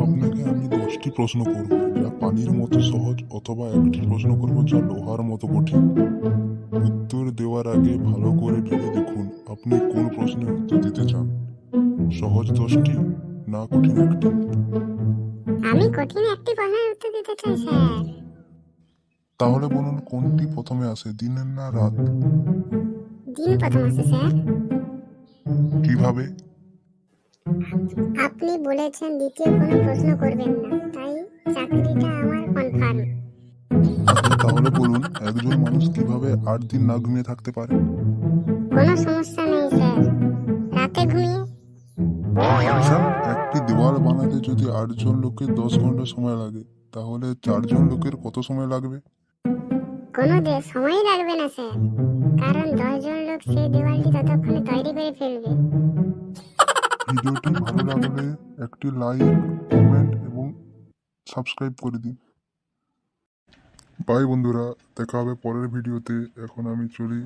আপনাকে আমি 10টি প্রশ্ন করব যা পানির মতো সহজ, অথবা একটি প্রশ্ন করব যা লোহার মতো কঠিন। উত্তর দেওয়ার আগে ভালো করে ভেবে দেখুন আপনি কোন প্রশ্নের উত্তর দিতে চান। সহজ 10টি না কঠিন একটি? আমি কঠিন একটি প্রশ্নের উত্তর দিতে চাই স্যার। তাহলে বলুন কোনটি প্রথমে আসে, দিনের না রাত? দিন প্রথম আছে স্যার। কিভাবে? আপনি বলেছেন দ্বিতীয় কোনো প্রশ্ন করবেন না, তাই চাকরিটা আমার কনফার্ম। আচ্ছা তাহলে বলুন একজন মানুষ কিভাবে 8 দিন না ঘুমিয়ে থাকতে পারে? কোনো সমস্যা নেই স্যার, রাতে ঘুমিয়ে। আচ্ছা, একটি দেওয়াল বানাতে যদি 8জন লোকের 10 ঘন্টা সময় লাগে, তাহলে 4জন লোকের কত সময় লাগবে? কোনো সময়ই লাগবে না স্যার, কারণ 10 জন লোক সেই দেওয়ালটি ততক্ষণে তৈরি করে ফেলবে। ভিডিওটি ভালো লাগলে একটি লাইক, কমেন্ট এবং সাবস্ক্রাইব করে দিন। বাই বন্ধুরা, দেখা হবে পরের ভিডিওতে। এখন আমি চলি।